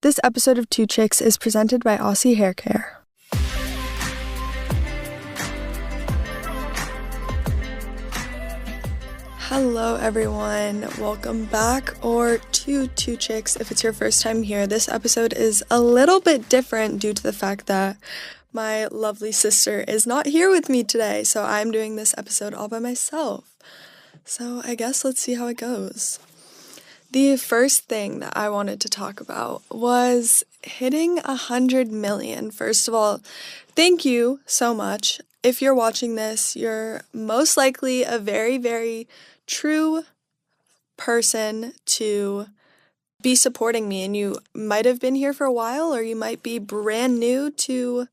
This episode of Two Chicks is presented by Aussie Hair Care. Hello everyone, welcome back or to Two Chicks if it's your first time here. This episode is a little bit different due to the fact that my lovely sister is not here with me today, so I'm doing this episode all by myself. So I guess let's see how it goes. The first thing that I wanted to talk about was hitting 100 million. First of all, thank you so much. If you're watching this, you're most likely a very, very true person to be supporting me, and you might have been here for a while or you might be brand new to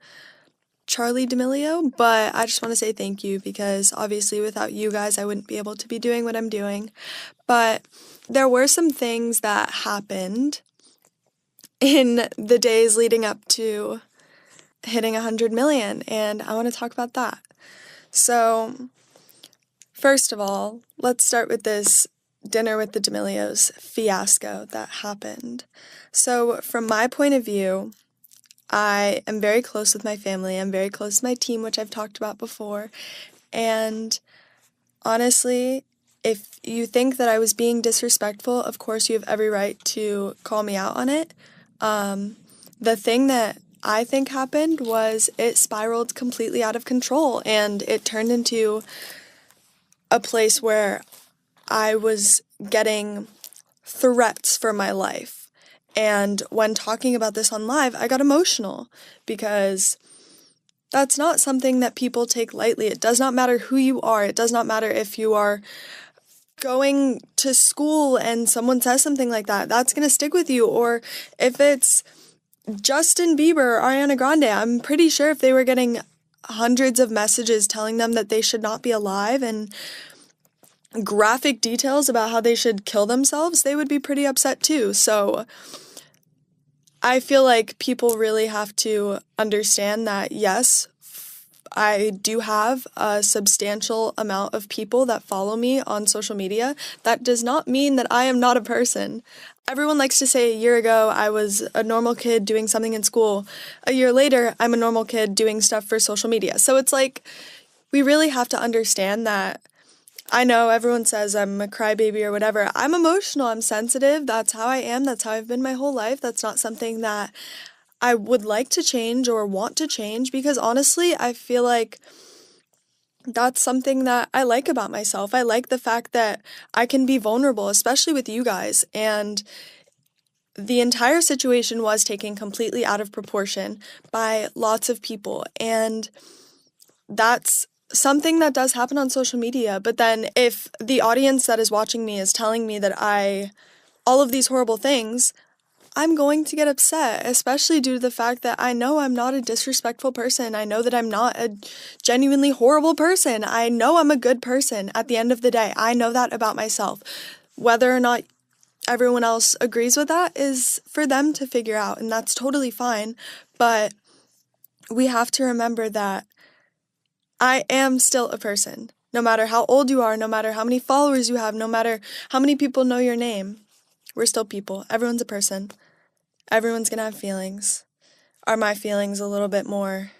Charli D'Amelio, but I just want to say thank you because obviously without you guys I wouldn't be able to be doing what I'm doing. But there were some things that happened in the days leading up to hitting 100 million, and I want to talk about that. So, first of all, let's start with this dinner with the D'Amelios fiasco that happened. So, from my point of view, I am very close with my family. I'm very close to my team, which I've talked about before. And honestly, if you think that I was being disrespectful, of course you have every right to call me out on it. The thing that I think happened was it spiraled completely out of control, and it turned into a place where I was getting threats for my life. And when talking about this on live, I got emotional because that's not something that people take lightly. It does not matter who you are. It does not matter if you are going to school and someone says something like that. That's going to stick with you. Or if it's Justin Bieber or Ariana Grande, I'm pretty sure if they were getting hundreds of messages telling them that they should not be alive and graphic details about how they should kill themselves, they would be pretty upset too. So I feel like people really have to understand that, yes, I do have a substantial amount of people that follow me on social media. That does not mean that I am not a person. Everyone likes to say a year ago I was a normal kid doing something in school. A year later, I'm a normal kid doing stuff for social media. So it's like, we really have to understand that. I know everyone says I'm a crybaby or whatever. I'm emotional. I'm sensitive. That's how I am. That's how I've been my whole life. That's not something that I would like to change or want to change because honestly, I feel like that's something that I like about myself. I like the fact that I can be vulnerable, especially with you guys. And the entire situation was taken completely out of proportion by lots of people. And that's something that does happen on social media. But then if the audience that is watching me is telling me that all of these horrible things, I'm going to get upset, especially due to the fact that I know I'm not a disrespectful person. I know that I'm not a genuinely horrible person. I know I'm a good person at the end of the day. I know that about myself. Whether or not everyone else agrees with that is for them to figure out, and that's totally fine. But we have to remember that I am still a person. No matter how old you are, no matter how many followers you have, no matter how many people know your name, we're still people. Everyone's a person. Everyone's gonna have feelings. Are my feelings a little bit more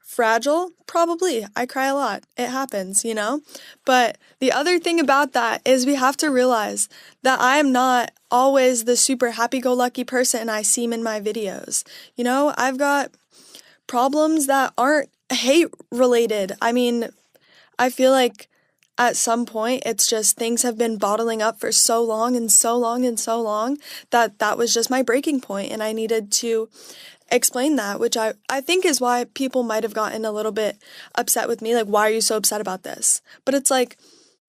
fragile? Probably. I cry a lot. It happens, you know? But the other thing about that is we have to realize that I am not always the super happy-go-lucky person I seem in my videos. You know, I've got problems that aren't hate-related. I mean, I feel like at some point, it's just things have been bottling up for so long and so long and so long that was just my breaking point, and I needed to explain that, which I think is why people might have gotten a little bit upset with me, like, why are you so upset about this? But it's like,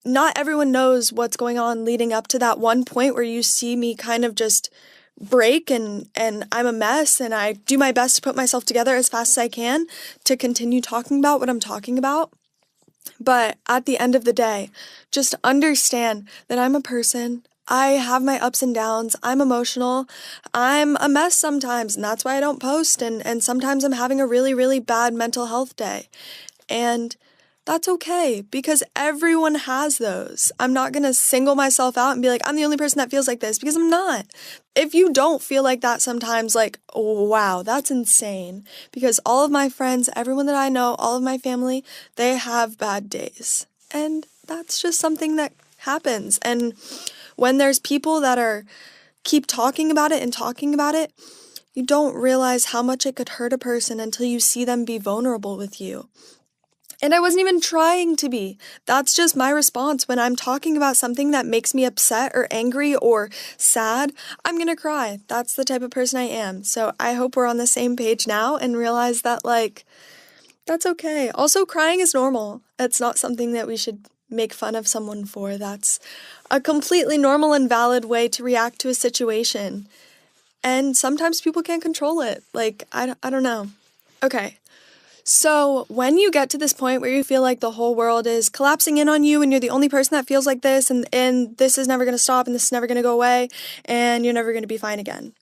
not everyone knows what's going on leading up to that one point where you see me kind of just break and I'm a mess, and I do my best to put myself together as fast as I can to continue talking about what I'm talking about. But at the end of the day, just understand that I'm a person. I have my ups and downs. I'm emotional. I'm a mess sometimes, and that's why I don't post. And sometimes I'm having a really, really bad mental health day. And That's okay, because everyone has those. I'm not going to single myself out and be like, I'm the only person that feels like this, because I'm not. If you don't feel like that sometimes, like, wow, that's insane. Because all of my friends, everyone that I know, all of my family, they have bad days. And that's just something that happens. And when there's people that keep talking about it and talking about it, you don't realize how much it could hurt a person until you see them be vulnerable with you. And I wasn't even trying to be. That's just my response when I'm talking about something that makes me upset or angry or sad. I'm gonna cry. That's the type of person I am. So I hope we're on the same page now and realize that, like, that's okay. Also, crying is normal. It's not something that we should make fun of someone for. That's a completely normal and valid way to react to a situation. And sometimes people can't control it. Like, I don't know. Okay. So when you get to this point where you feel like the whole world is collapsing in on you and you're the only person that feels like this and this is never going to stop and this is never going to go away and you're never going to be fine again.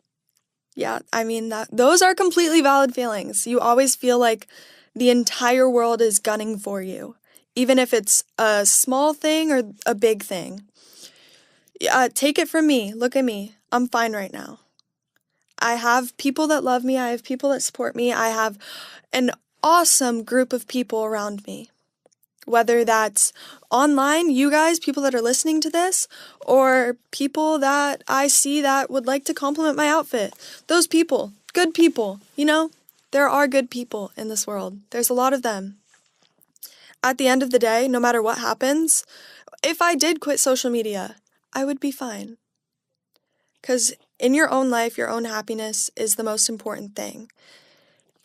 Yeah, I mean, those are completely valid feelings. You always feel like the entire world is gunning for you, even if it's a small thing or a big thing. Take it from me. Look at me. I'm fine right now. I have people that love me. I have people that support me. I have an awesome group of people around me. Whether that's online, you guys, people that are listening to this, or people that I see that would like to compliment my outfit. Those people, good people, there are good people in this world. There's a lot of them. At the end of the day, no matter what happens, if I did quit social media, I would be fine. Because in your own life, your own happiness is the most important thing.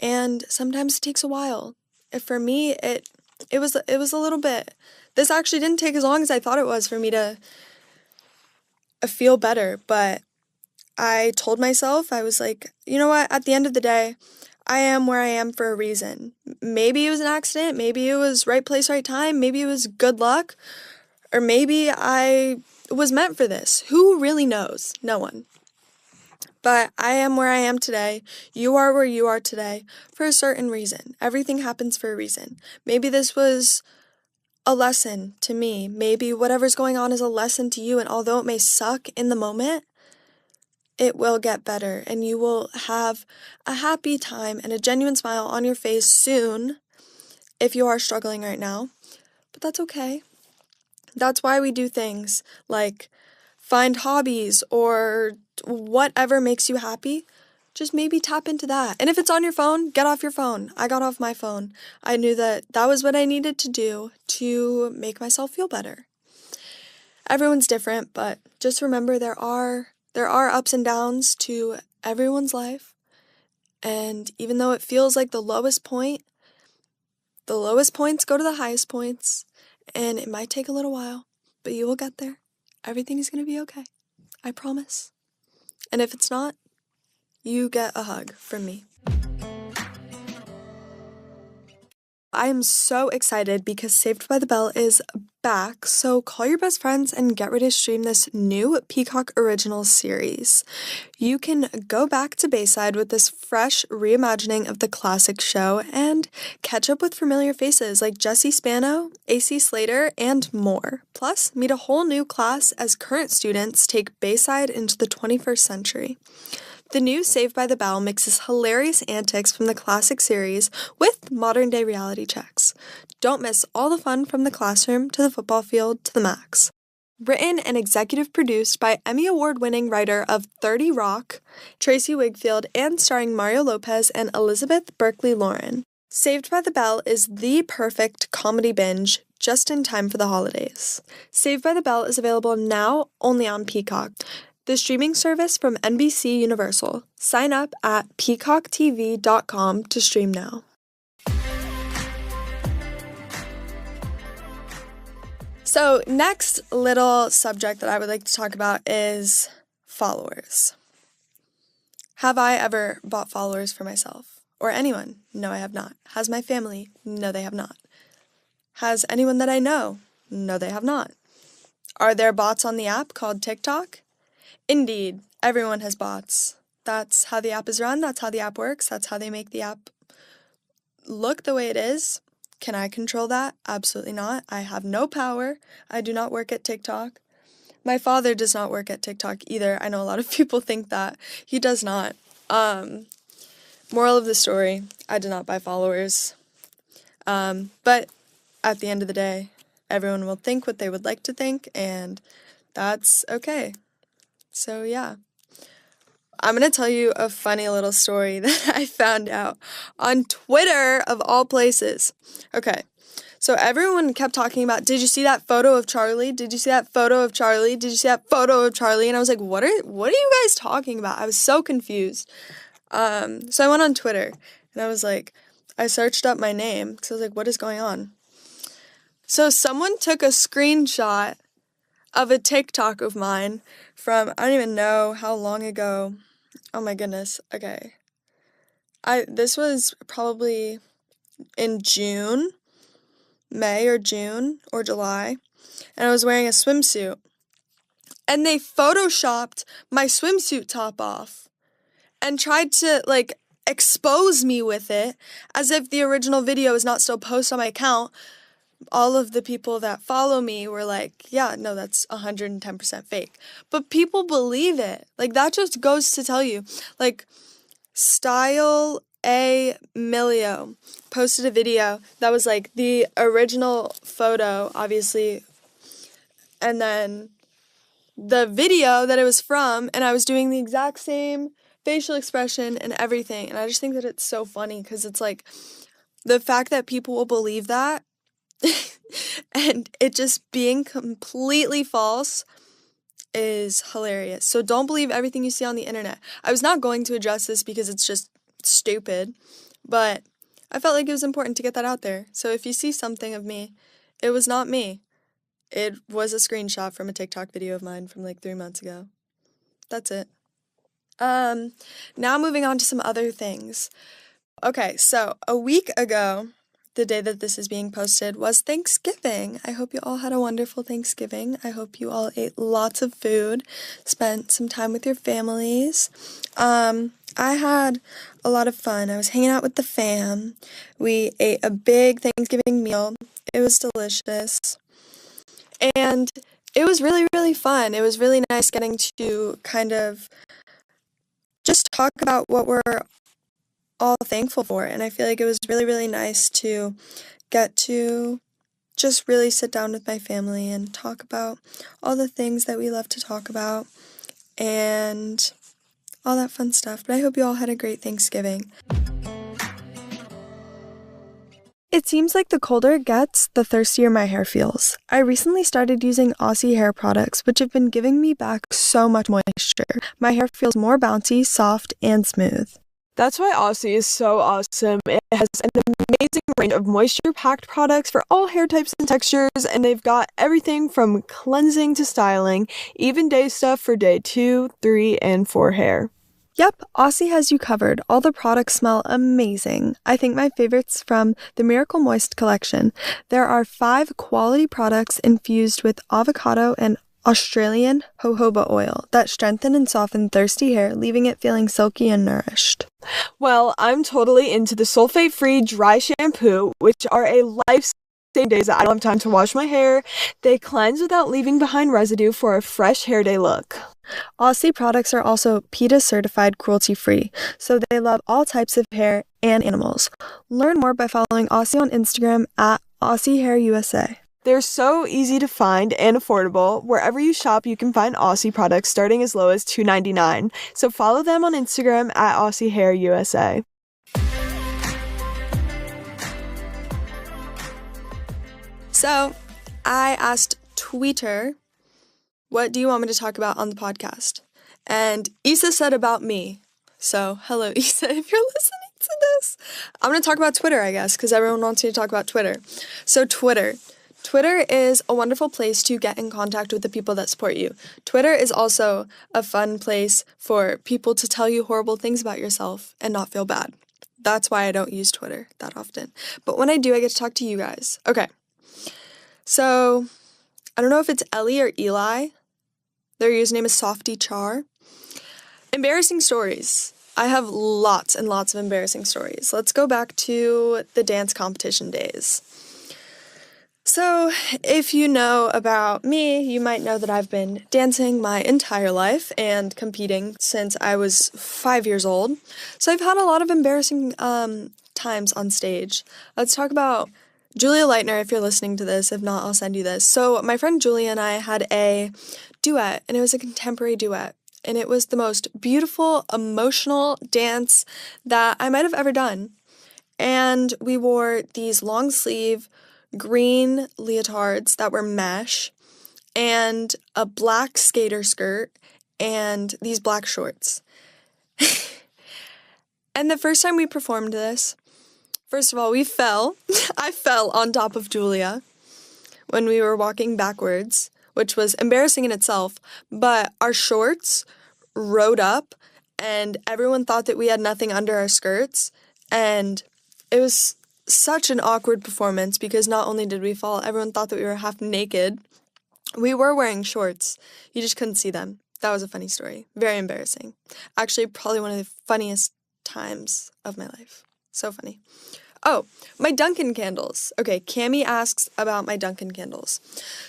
And sometimes it takes a while. For me, it was a little bit. This actually didn't take as long as I thought it was for me to feel better. But I told myself, I was like, you know what? At the end of the day, I am where I am for a reason. Maybe it was an accident. Maybe it was right place, right time. Maybe it was good luck. Or maybe I was meant for this. Who really knows? No one. But I am where I am today. You are where you are today for a certain reason. Everything happens for a reason. Maybe this was a lesson to me. Maybe whatever's going on is a lesson to you. And although it may suck in the moment, it will get better. And you will have a happy time and a genuine smile on your face soon if you are struggling right now. But that's okay. That's why we do things like find hobbies or whatever makes you happy. Just maybe tap into that. And if it's on your phone, get off your phone. I got off my phone. I knew that was what I needed to do to make myself feel better. Everyone's different, but just remember there are ups and downs to everyone's life. And even though it feels like the lowest points go to the highest points. And it might take a little while, but you will get there. Everything is going to be okay. I promise. And if it's not, you get a hug from me. I am so excited because Saved by the Bell is back, so call your best friends and get ready to stream this new Peacock Originals series. You can go back to Bayside with this fresh reimagining of the classic show and catch up with familiar faces like Jesse Spano, AC Slater, and more. Plus, meet a whole new class as current students take Bayside into the 21st century. The new Saved by the Bell mixes hilarious antics from the classic series with modern-day reality checks. Don't miss all the fun from the classroom to the football field to the max. Written and executive produced by Emmy Award-winning writer of 30 Rock, Tracy Wigfield, and starring Mario Lopez and Elizabeth Berkley Lauren. Saved by the Bell is the perfect comedy binge just in time for the holidays. Saved by the Bell is available now only on Peacock, the streaming service from NBC Universal. Sign up at peacocktv.com to stream now. So, next little subject that I would like to talk about is followers. Have I ever bought followers for myself? Or anyone? No, I have not. Has my family? No, they have not. Has anyone that I know? No, they have not. Are there bots on the app called TikTok? Indeed, everyone has bots. That's how the app is run, that's how the app works, that's how they make the app look the way it is. Can I control that? Absolutely not. I have no power. I do not work at TikTok. My father does not work at TikTok either. I know a lot of people think that. He does not. Moral of the story, I did not buy followers. But at the end of the day, everyone will think what they would like to think, and that's okay. So yeah. I'm going to tell you a funny little story that I found out on Twitter, of all places. Okay, so everyone kept talking about, did you see that photo of Charli? Did you see that photo of Charli? Did you see that photo of Charli? And I was like, what are you guys talking about? I was so confused. So I went on Twitter, and I was like, I searched up my name, because I was like, what is going on? So someone took a screenshot of a TikTok of mine from, I don't even know how long ago. Oh my goodness. Okay. This was probably in May or June or July, and I was wearing a swimsuit. And they photoshopped my swimsuit top off and tried to expose me with it as if the original video is not still posted on my account. All of the people that follow me were like, yeah, no, that's 110% fake. But people believe it. That just goes to tell you. Style A Milio posted a video that was the original photo, obviously, and then the video that it was from, and I was doing the exact same facial expression and everything. And I just think that it's so funny, because it's the fact that people will believe that and it just being completely false is hilarious. So don't believe everything you see on the internet. I was not going to address this because it's just stupid, but I felt like it was important to get that out there. So if you see something of me, it was not me. It was a screenshot from a TikTok video of mine from 3 months ago. That's it. Now moving on to some other things. Okay, so a week ago, the day that this is being posted, was Thanksgiving. I hope you all had a wonderful Thanksgiving. I hope you all ate lots of food, spent some time with your families. I had a lot of fun. I was hanging out with the fam. We ate a big Thanksgiving meal. It was delicious. And it was really, really fun. It was really nice getting to kind of just talk about what we're all thankful for. And I feel like it was really, really nice to get to just really sit down with my family and talk about all the things that we love to talk about and all that fun stuff. But I hope you all had a great Thanksgiving. It seems like the colder it gets, the thirstier my hair feels. I recently started using Aussie Hair products, which have been giving me back so much moisture. My hair feels more bouncy, soft, and smooth. That's why Aussie is so awesome. It has an amazing range of moisture-packed products for all hair types and textures, and they've got everything from cleansing to styling, even day stuff for day 2, 3, and 4 hair. Yep, Aussie has you covered. All the products smell amazing. I think my favorite's from the Miracle Moist collection. There are 5 quality products infused with avocado and Australian jojoba oil that strengthen and soften thirsty hair, leaving it feeling silky and nourished. Well, I'm totally into the sulfate-free dry shampoo, which are a lifesaving days that I don't have time to wash my hair. They cleanse without leaving behind residue for a fresh hair day look. Aussie products are also PETA certified cruelty-free, so they love all types of hair and animals. Learn more by following Aussie on Instagram at Aussie Hair USA. They're so easy to find and affordable. Wherever you shop, you can find Aussie products starting as low as $2.99. So follow them on Instagram at Aussie Hair USA. So, I asked Twitter, what do you want me to talk about on the podcast? And Issa said about me. So, hello, Issa, if you're listening to this. I'm going to talk about Twitter, I guess, because everyone wants me to talk about Twitter. So, Twitter is a wonderful place to get in contact with the people that support you. Twitter is also a fun place for people to tell you horrible things about yourself and not feel bad. That's why I don't use Twitter that often. But when I do, I get to talk to you guys. Okay. So, I don't know if it's Ellie or Eli. Their username is SoftyChar. Embarrassing stories. I have lots and lots of embarrassing stories. Let's go back to the dance competition days. So, if you know about me, you might know that I've been dancing my entire life and competing since I was 5 years old. So I've had a lot of embarrassing times on stage. Let's talk about Julia Leitner, if you're listening to this. If not, I'll send you this. So my friend Julia and I had a duet, and it was a contemporary duet. And it was the most beautiful, emotional dance that I might have ever done. And we wore these long sleeve green leotards that were mesh and a black skater skirt and these black shorts. And the first time we performed this, first of all, we fell. I fell on top of Julia when we were walking backwards, which was embarrassing in itself, but our shorts rode up and everyone thought that we had nothing under our skirts, and it was such an awkward performance because not only did we fall, everyone thought that we were half naked. We were wearing shorts. You just couldn't see them. That was a funny story. Very embarrassing. Actually, probably one of the funniest times of my life. So funny. Oh, my Dunkin' candles. Okay, Cammie asks about my Dunkin' candles.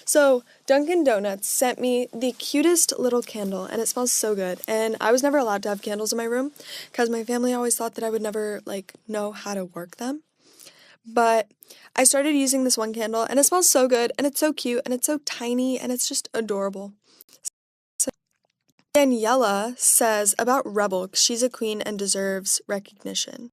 So, Dunkin' Donuts sent me the cutest little candle, and it smells so good. And I was never allowed to have candles in my room because my family always thought that I would never, know how to work them. But I started using this one candle, and it smells so good, and it's so cute, and it's so tiny, and it's just adorable. So Daniela says about Rebel, she's a queen and deserves recognition.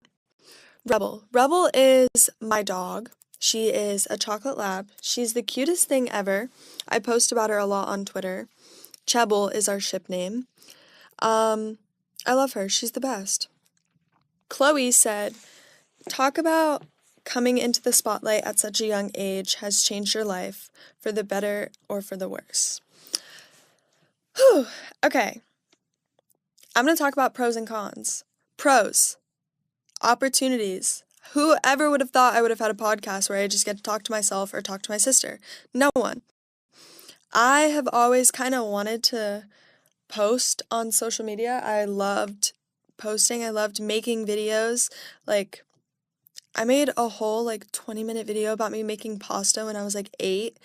Rebel. Rebel is my dog. She is a chocolate lab. She's the cutest thing ever. I post about her a lot on Twitter. Chebble is our ship name. I love her. She's the best. Chloe said, talk about coming into the spotlight at such a young age has changed your life for the better or for the worse. Whew. Okay. I'm going to talk about pros and cons. Pros. Opportunities. Whoever would have thought I would have had a podcast where I just get to talk to myself or talk to my sister? No one. I have always kind of wanted to post on social media. I loved posting. I loved making videos. I made a whole 20-minute video about me making pasta when I was 8,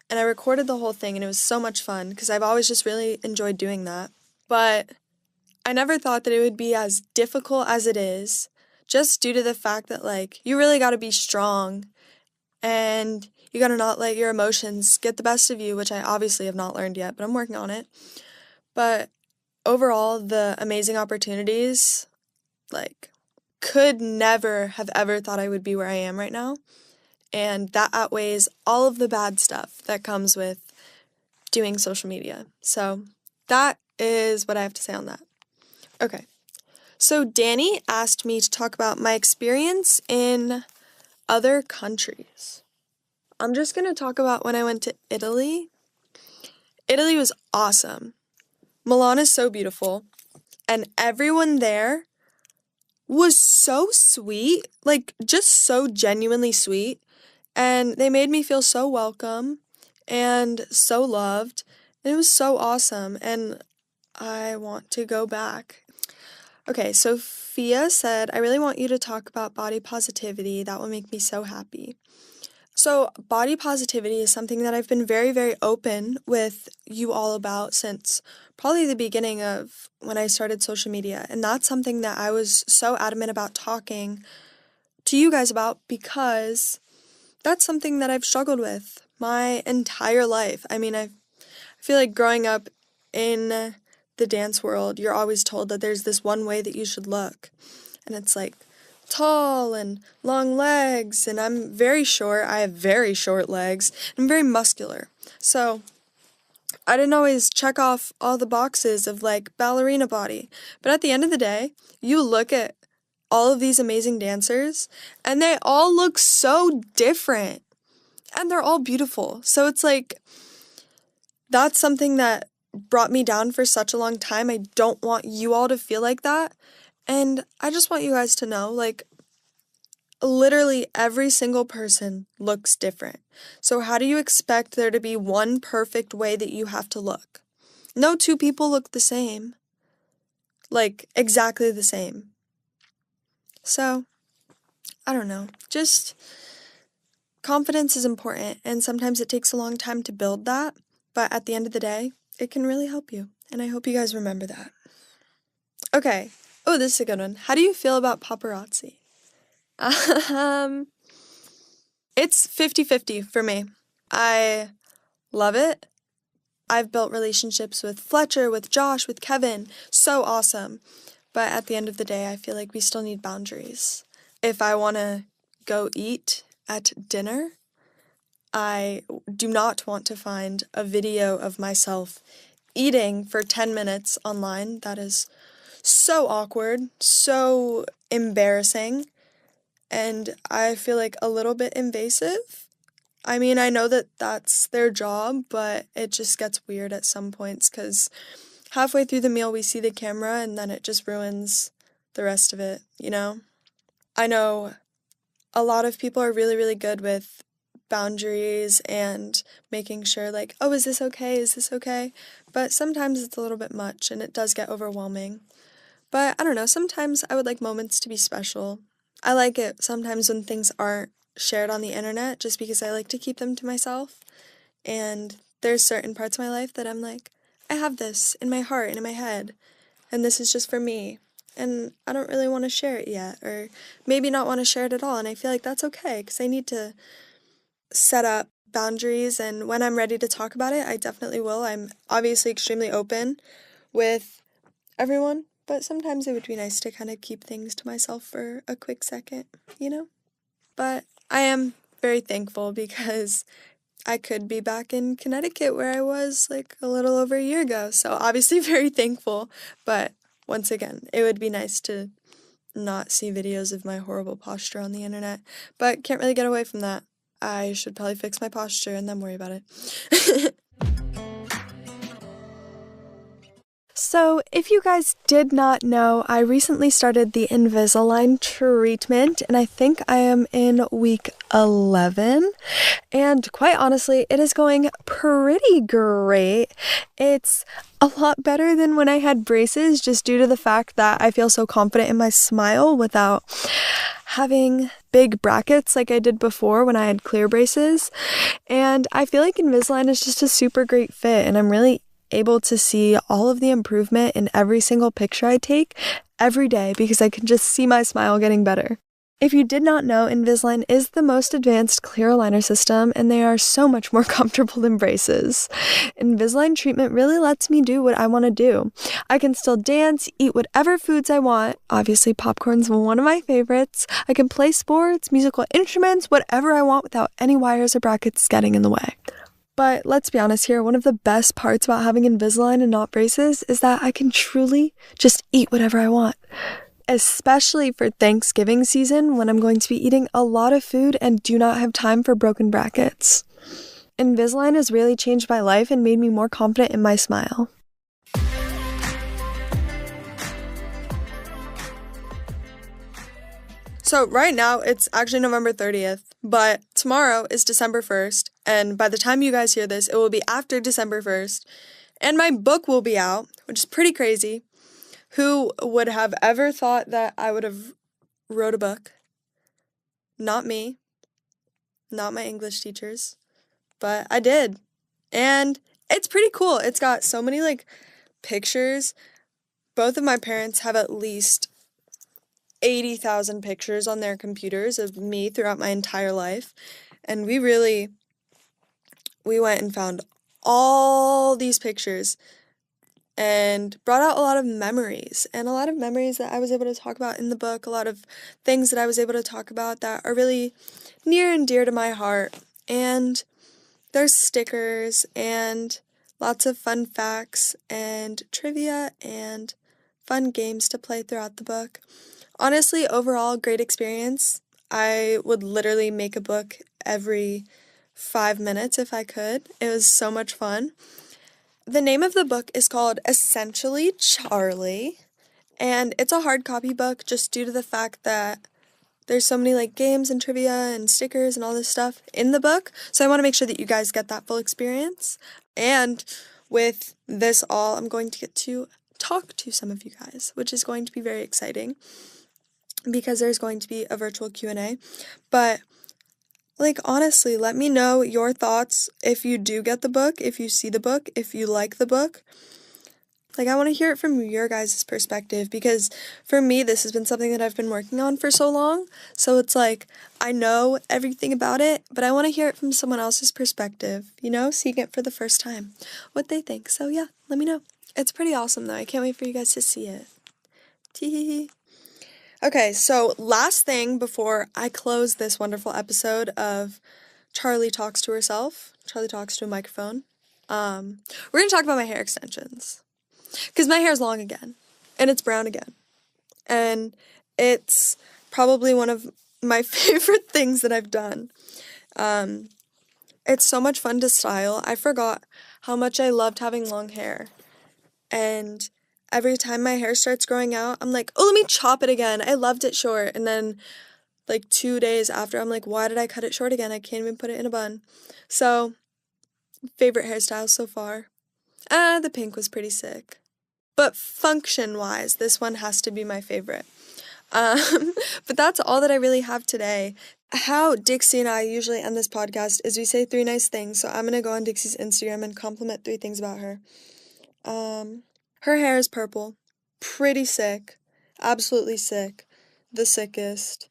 and I recorded the whole thing, and it was so much fun because I've always just really enjoyed doing that. But I never thought that it would be as difficult as it is, just due to the fact that you really got to be strong and you got to not let your emotions get the best of you, which I obviously have not learned yet, but I'm working on it. But overall, the amazing opportunities, could never have ever thought I would be where I am right now. And that outweighs all of the bad stuff that comes with doing social media. So that is what I have to say on that. Okay. So Danny asked me to talk about my experience in other countries. I'm just going to talk about when I went to Italy. Italy was awesome. Milan is so beautiful. And everyone there was so sweet, just so genuinely sweet, and they made me feel so welcome and so loved, and it was so awesome, and I want to go back. Okay, Sophia said, I really want you to talk about body positivity. That will make me so happy. So body positivity is something that I've been very, very open with you all about since probably the beginning of when I started social media. And that's something that I was so adamant about talking to you guys about because that's something that I've struggled with my entire life. I mean, I feel like growing up in the dance world, you're always told that there's this one way that you should look. And it's tall and long legs, and I'm very short. I have very short legs. I'm very muscular. So I didn't always check off all the boxes of ballerina body. But at the end of the day, you look at all of these amazing dancers and they all look so different and they're all beautiful. So it's that's something that brought me down for such a long time. I don't want you all to feel like that. And I just want you guys to know, literally every single person looks different. So how do you expect there to be one perfect way that you have to look? No two people look the same. like exactly the same. So, I don't know, just confidence is important, and sometimes it takes a long time to build that, but at the end of the day, it can really help you, and I hope you guys remember that. Okay, oh, this is a good one. How do you feel about paparazzi? It's 50-50 for me. I love it. I've built relationships with Fletcher, with Josh, with Kevin. So awesome. But at the end of the day, I feel like we still need boundaries. If I want to go eat at dinner, I do not want to find a video of myself eating for 10 minutes online. That is so awkward, so embarrassing, and I feel like a little bit invasive. I mean, I know that that's their job, but it just gets weird at some points because halfway through the meal we see the camera and then it just ruins the rest of it, you know? I know a lot of people are really, really good with boundaries and making sure like, oh, is this okay? Is this okay? But sometimes it's a little bit much and it does get overwhelming. But I don't know, sometimes I would like moments to be special. I like it sometimes when things aren't shared on the internet just because I like to keep them to myself. And there's certain parts of my life that I'm like, I have this in my heart and in my head, and this is just for me. And I don't really want to share it yet, or maybe not want to share it at all. And I feel like that's okay because I need to set up boundaries. And when I'm ready to talk about it, I definitely will. I'm obviously extremely open with everyone, but sometimes it would be nice to kind of keep things to myself for a quick second, you know? But I am very thankful because I could be back in Connecticut where I was like a little over a year ago. So obviously very thankful. But once again, it would be nice to not see videos of my horrible posture on the internet. But can't really get away from that. I should probably fix my posture and then worry about it. So, if you guys did not know, I recently started the Invisalign treatment, and I think I am in week 11, and quite honestly, it is going pretty great. It's a lot better than when I had braces, just due to the fact that I feel so confident in my smile without having big brackets like I did before when I had clear braces, and I feel like Invisalign is just a super great fit, and I'm really able to see all of the improvement in every single picture I take every day because I can just see my smile getting better. If you did not know, Invisalign is the most advanced clear aligner system, and they are so much more comfortable than braces. Invisalign treatment really lets me do what I want to do. I can still dance, eat whatever foods I want. Obviously, popcorn's one of my favorites. I can play sports, musical instruments, whatever I want without any wires or brackets getting in the way. But let's be honest here, one of the best parts about having Invisalign and not braces is that I can truly just eat whatever I want. Especially for Thanksgiving season when I'm going to be eating a lot of food and do not have time for broken brackets. Invisalign has really changed my life and made me more confident in my smile. So right now, it's actually November 30th, but tomorrow is December 1st, and by the time you guys hear this, it will be after December 1st, and my book will be out, which is pretty crazy. Who would have ever thought that I would have wrote a book? Not me, not my English teachers, but I did, and it's pretty cool. It's got so many, like, pictures. Both of my parents have at least 80,000 pictures on their computers of me throughout my entire life. And we went and found all these pictures and brought out a lot of memories that I was able to talk about in the book, a lot of things that I was able to talk about that are really near and dear to my heart. And there's stickers and lots of fun facts and trivia and fun games to play throughout the book. Honestly, overall, great experience. I would literally make a book every 5 minutes if I could. It was so much fun. The name of the book is called Essentially Charli, and it's a hard copy book just due to the fact that there's so many like games and trivia and stickers and all this stuff in the book. So I want to make sure that you guys get that full experience. And with this all, I'm going to get to talk to some of you guys, which is going to be very exciting because there's going to be a virtual Q&A. But like, honestly, let me know your thoughts if you do get the book, if you see the book, if you like the book. Like, I want to hear it from your guys' perspective, because for me, this has been something that I've been working on for so long. So it's like, I know everything about it, but I want to hear it from someone else's perspective, you know, seeing it for the first time, what they think. So yeah, let me know. It's pretty awesome though. I can't wait for you guys to see it. Tee. Okay, so last thing before I close this wonderful episode of Charli Talks to Herself, Charli Talks to a Microphone, we're going to talk about my hair extensions. Because my hair's long again, and it's brown again, and it's probably one of my favorite things that I've done. It's so much fun to style. I forgot how much I loved having long hair, and every time my hair starts growing out, I'm like, oh, let me chop it again. I loved it short, and then like 2 days after, I'm like, why did I cut it short again? I can't even put it in a bun. So, favorite hairstyles so far. The pink was pretty sick. But function-wise, this one has to be my favorite. But that's all that I really have today. How Dixie and I usually end this podcast is we say 3 nice things. So I'm going to go on Dixie's Instagram and compliment 3 things about her. Her hair is purple. Pretty sick. Absolutely sick. The sickest.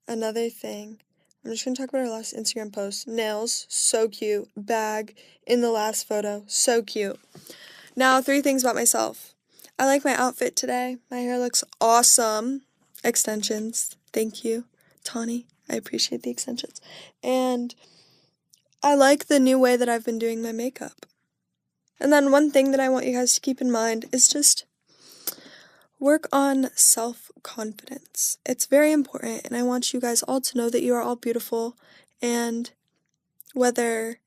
Another thing. I'm just going to talk about her last Instagram post. Nails. So cute. Bag in the last photo. So cute. Now, 3 things about myself. I like my outfit today. My hair looks awesome. Extensions. Thank you, Tawny. I appreciate the extensions. And I like the new way that I've been doing my makeup. And then one thing that I want you guys to keep in mind is just work on self-confidence. It's very important, and I want you guys all to know that you are all beautiful, and whether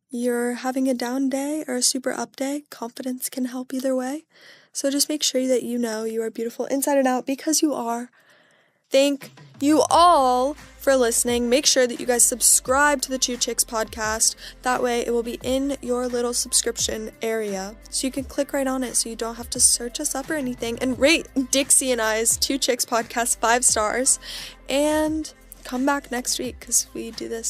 you're having a down day or a super up day, confidence can help either way. So just make sure that you know you are beautiful inside and out, because you are. Thank you all for listening. Make sure that you guys subscribe to the Chix Podcast. That way it will be in your little subscription area. So you can click right on it so you don't have to search us up or anything. And rate Dixie and I's Chix Podcast 5 stars. And come back next week because we do this